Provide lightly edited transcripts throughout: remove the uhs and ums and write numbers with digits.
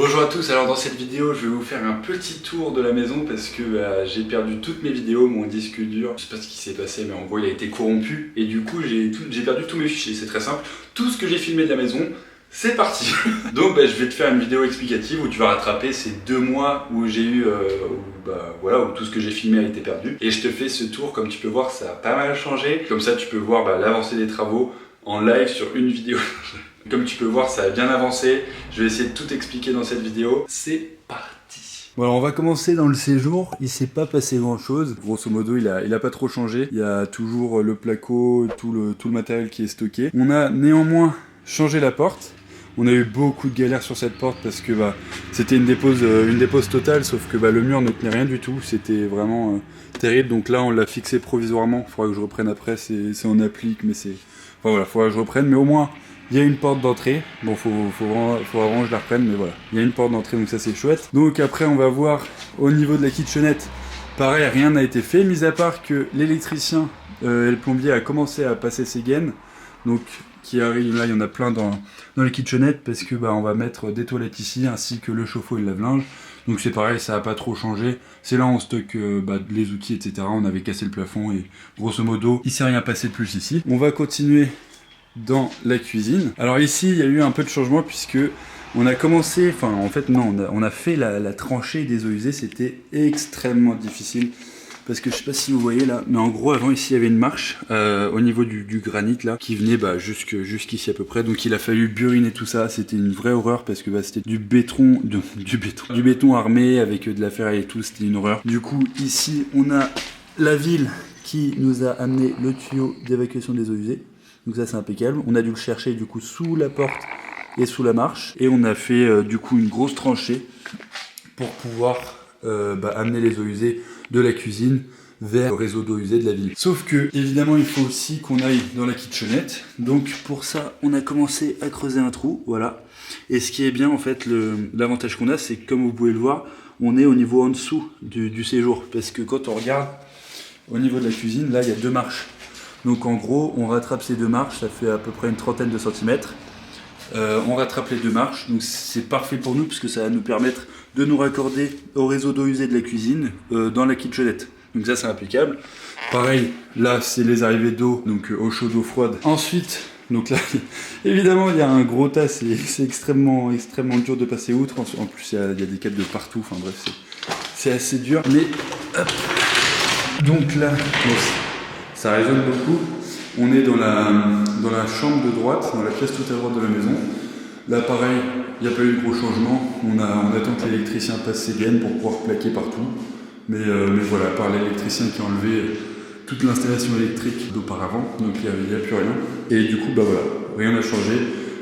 Bonjour à tous, alors dans cette vidéo je vais vous faire un petit tour de la maison parce que j'ai perdu toutes mes vidéos, mon disque dur, je sais pas ce qui s'est passé mais en gros il a été corrompu et du coup j'ai perdu tous mes fichiers, c'est très simple, tout ce que j'ai filmé de la maison c'est parti. Donc je vais te faire une vidéo explicative où tu vas rattraper ces 2 mois où j'ai eu, où tout ce que j'ai filmé a été perdu et je te fais ce tour, comme tu peux voir ça a pas mal changé, comme ça tu peux voir l'avancée des travaux en live sur une vidéo. Comme tu peux voir, ça a bien avancé. Je vais essayer de tout expliquer dans cette vidéo. C'est parti. Bon alors on va commencer dans le séjour. Il s'est pas passé grand chose. Grosso modo, il a pas trop changé. Il y a toujours le placo, tout le matériel qui est stocké. On a néanmoins changé la porte. On a eu beaucoup de galères sur cette porte parce que c'était une dépose totale, sauf que le mur ne tenait rien du tout. C'était vraiment terrible. Donc là, on l'a fixé provisoirement. Il faudra que je reprenne après. C'est en applique, mais c'est... Enfin voilà, il faudra que je reprenne. Mais au moins... il y a une porte d'entrée, bon faut vraiment que je la reprenne, mais voilà. Il y a une porte d'entrée, donc ça c'est chouette. Donc après on va voir au niveau de la kitchenette, pareil, rien n'a été fait, mis à part que l'électricien et le plombier a commencé à passer ses gaines. Donc qui arrive, là il y en a plein dans les kitchenettes, parce que on va mettre des toilettes ici, ainsi que le chauffe-eau et le lave-linge. Donc c'est pareil, ça n'a pas trop changé. C'est là où on stocke les outils, etc. On avait cassé le plafond et grosso modo, il s'est rien passé de plus ici. On va continuer dans la cuisine. Alors ici, il y a eu un peu de changement puisque on a commencé, on a fait la tranchée des eaux usées. C'était extrêmement difficile parce que je sais pas si vous voyez là, mais en gros avant ici il y avait une marche au niveau du granit là qui venait jusqu'ici à peu près. Donc il a fallu buriner tout ça. C'était une vraie horreur parce que c'était du béton armé avec de la ferraille et tout. C'était une horreur. Du coup ici on a la ville qui nous a amené le tuyau d'évacuation des eaux usées. Donc ça c'est impeccable. On a dû le chercher du coup sous la porte et sous la marche. Et on a fait du coup une grosse tranchée pour pouvoir amener les eaux usées de la cuisine vers le réseau d'eau usée de la ville. Sauf que évidemment il faut aussi qu'on aille dans la kitchenette. Donc pour ça on a commencé à creuser un trou, voilà. Et ce qui est bien en fait, l'avantage qu'on a, c'est que comme vous pouvez le voir, on est au niveau en dessous du séjour. Parce que quand on regarde au niveau de la cuisine, là il y a 2 marches. Donc en gros, on rattrape ces 2 marches, ça fait à peu près une trentaine de centimètres. On rattrape les 2 marches, donc c'est parfait pour nous puisque ça va nous permettre de nous raccorder au réseau d'eau usée de la cuisine dans la kitchenette. Donc ça c'est impeccable. Pareil, là c'est les arrivées d'eau, donc eau chaude, eau froide. Ensuite, donc là, évidemment il y a un gros tas, c'est extrêmement dur de passer outre. En plus il y a des câbles de partout, enfin bref, c'est assez dur. Mais hop, donc là, ça résonne beaucoup. On est dans la chambre de droite, dans la pièce tout à droite de la maison. Là pareil, il n'y a pas eu de gros changement. On attend que l'électricien passe ses gaines pour pouvoir plaquer partout. Mais voilà, par l'électricien qui a enlevé toute l'installation électrique d'auparavant, donc il n'y a plus rien. Et du coup, voilà, rien n'a changé.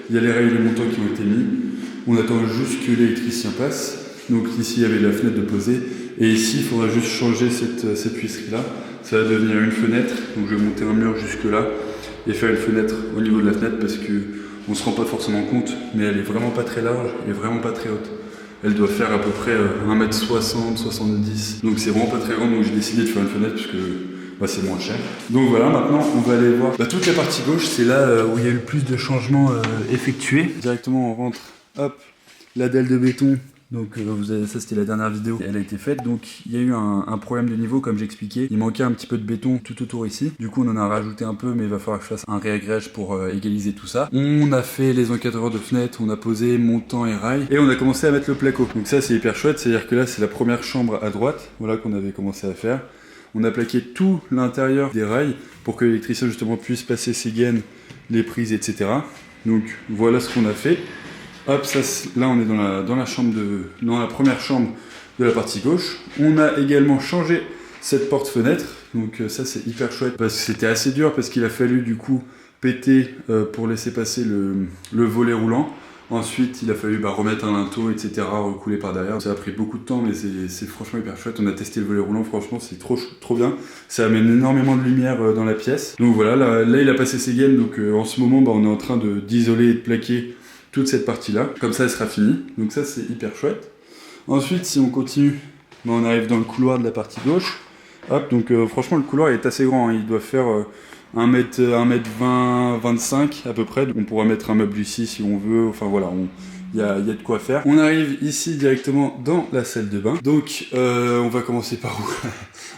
Il y a les rails de montant qui ont été mis. On attend juste que l'électricien passe. Donc ici, il y avait la fenêtre de poser. Et ici, il faudra juste changer cette huisserie-là. Ça va devenir une fenêtre, donc je vais monter un mur jusque là et faire une fenêtre au niveau de la fenêtre parce que on se rend pas forcément compte, mais elle est vraiment pas très large et vraiment pas très haute. Elle doit faire à peu près 1m60, 70, donc c'est vraiment pas très grand, donc j'ai décidé de faire une fenêtre parce que c'est moins cher. Donc voilà, maintenant on va aller voir toute la partie gauche, c'est là où il y a eu le plus de changements effectués. Directement on rentre, hop, la dalle de béton. Donc ça c'était la dernière vidéo, elle a été faite. Donc il y a eu un problème de niveau comme j'expliquais. Il manquait un petit peu de béton tout autour ici. Du coup on en a rajouté un peu, mais il va falloir que je fasse un réagrège pour égaliser tout ça. On a fait les encadreurs de fenêtres, on a posé montant et rail. Et on a commencé à mettre le placo. Donc ça c'est hyper chouette, c'est à dire que là c'est la première chambre à droite, voilà qu'on avait commencé à faire. On a plaqué tout l'intérieur des rails pour que l'électricien justement puisse passer ses gaines, les prises, etc. Donc voilà ce qu'on a fait. Hop, là on est dans la première chambre de la partie gauche. On a également changé cette porte-fenêtre, donc ça c'est hyper chouette parce que c'était assez dur parce qu'il a fallu du coup péter pour laisser passer le volet roulant. Ensuite il a fallu remettre un linteau, etc., recouler par derrière. Ça a pris beaucoup de temps mais c'est franchement hyper chouette. On a testé le volet roulant, franchement c'est trop bien. Ça amène énormément de lumière dans la pièce. Donc voilà, là il a passé ses gaines, donc en ce moment on est en train d'isoler et de plaquer toute cette partie là, comme ça elle sera finie, donc ça c'est hyper chouette. Ensuite si on continue, on arrive dans le couloir de la partie gauche. Hop, donc franchement le couloir est assez grand, hein. Il doit faire 1m20, 25 à peu près. On pourra mettre un meuble ici si on veut, enfin voilà, il y a de quoi faire. On arrive ici directement dans la salle de bain. Donc on va commencer par où?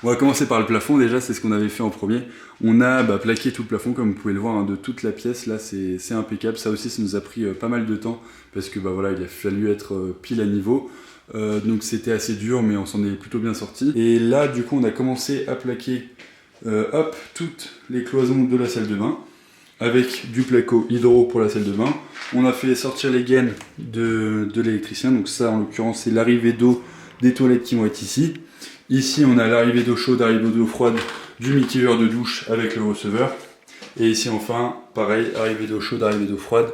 On va commencer par le plafond déjà, c'est ce qu'on avait fait en premier. On a plaqué tout le plafond comme vous pouvez le voir hein, de toute la pièce, là c'est impeccable. Ça aussi ça nous a pris pas mal de temps parce que voilà, il a fallu être pile à niveau. Donc c'était assez dur mais on s'en est plutôt bien sorti. Et là du coup on a commencé à plaquer toutes les cloisons de la salle de bain avec du placo hydro pour la salle de bain. On a fait sortir les gaines de l'électricien, donc ça en l'occurrence c'est l'arrivée d'eau des toilettes qui vont être ici. Ici on a l'arrivée d'eau chaude, l'arrivée d'eau froide du mitigeur de douche avec le receveur. Et ici enfin pareil, arrivée d'eau chaude, arrivée d'eau froide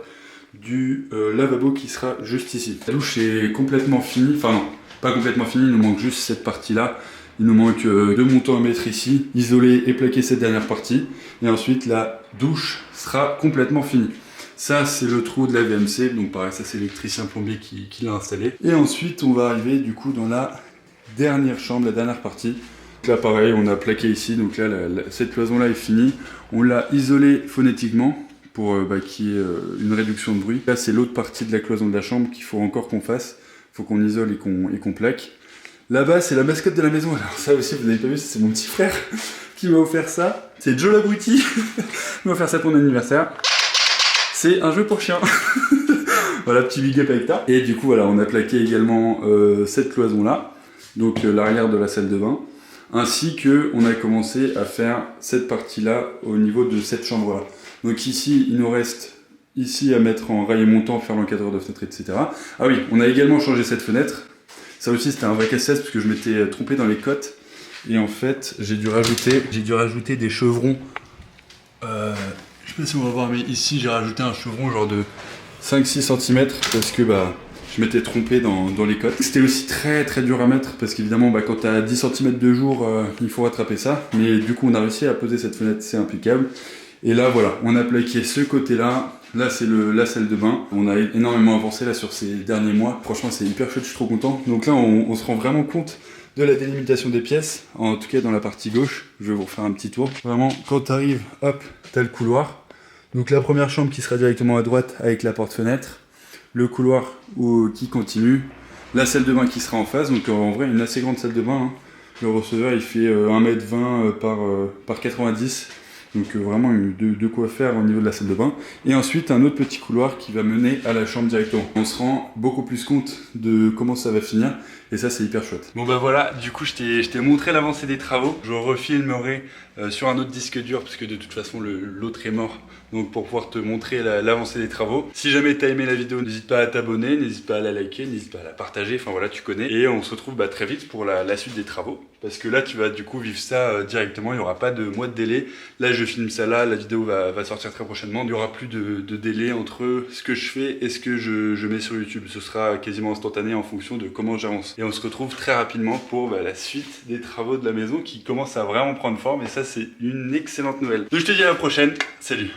du lavabo qui sera juste ici. La douche est complètement finie, enfin non, pas complètement finie, il nous manque juste cette partie là. Il nous manque 2 montants à mettre ici, isoler et plaquer cette dernière partie. Et ensuite la douche sera complètement finie. Ça c'est le trou de la VMC, donc pareil ça c'est l'électricien plombier qui l'a installé. Et ensuite on va arriver du coup dans la dernière chambre, la dernière partie. Donc là pareil on a plaqué ici, donc là cette cloison là est finie. On l'a isolée phonétiquement pour qu'il y ait une réduction de bruit. Là c'est l'autre partie de la cloison de la chambre qu'il faut encore qu'on fasse. Il faut qu'on isole et qu'on plaque. Là-bas, c'est la mascotte de la maison. Alors ça aussi, vous n'avez pas vu, c'est mon petit frère qui m'a offert ça. C'est Joe l'abruti. Il m'a offert ça pour mon anniversaire. C'est un jeu pour chien. Voilà, petit big up avec ça. Et du coup, voilà, on a plaqué également cette cloison-là, donc l'arrière de la salle de bain, ainsi que on a commencé à faire cette partie-là au niveau de cette chambre-là. Donc ici, il nous reste ici à mettre en rail montant, faire l'encadreur de fenêtre, etc. Ah oui, on a également changé cette fenêtre. Ça aussi c'était un vrai casse-tête parce que je m'étais trompé dans les cotes et en fait j'ai dû rajouter des chevrons. Je sais pas si on va voir mais ici j'ai rajouté un chevron genre de 5-6 cm parce que je m'étais trompé dans les cotes. C'était aussi très dur à mettre parce qu'évidemment quand tu as 10 cm de jour il faut rattraper ça. Mais du coup on a réussi à poser cette fenêtre, c'est impeccable. Et là voilà, on a plaqué ce côté-là. Là c'est la salle de bain. On a énormément avancé là sur ces derniers mois. Franchement c'est hyper chouette, je suis trop content. Donc là on se rend vraiment compte de la délimitation des pièces. En tout cas dans la partie gauche, je vais vous refaire un petit tour. Vraiment quand tu arrives, hop, t'as le couloir. Donc la première chambre qui sera directement à droite avec la porte-fenêtre. Le couloir qui continue. La salle de bain qui sera en face. Donc en vrai une assez grande salle de bain. Hein. Le receveur il fait 1m20 par 90. Donc vraiment de quoi faire au niveau de la salle de bain. Et ensuite un autre petit couloir qui va mener à la chambre directement. On se rend beaucoup plus compte de comment ça va finir. Et ça c'est hyper chouette. Bon voilà, du coup je t'ai montré l'avancée des travaux. Je refilmerai sur un autre disque dur parce que de toute façon l'autre est mort. Donc pour pouvoir te montrer l'avancée des travaux. Si jamais t'as aimé la vidéo, n'hésite pas à t'abonner, n'hésite pas à la liker, n'hésite pas à la partager. Enfin voilà, tu connais. Et on se retrouve très vite pour la suite des travaux. Parce que là tu vas du coup vivre ça directement, il n'y aura pas de mois de délai. Là je filme ça là, la vidéo va sortir très prochainement. Il n'y aura plus de délai entre ce que je fais et ce que je mets sur YouTube. Ce sera quasiment instantané en fonction de comment j'avance. Et on se retrouve très rapidement pour la suite des travaux de la maison qui commence à vraiment prendre forme. Et ça c'est une excellente nouvelle. Donc je te dis à la prochaine, salut.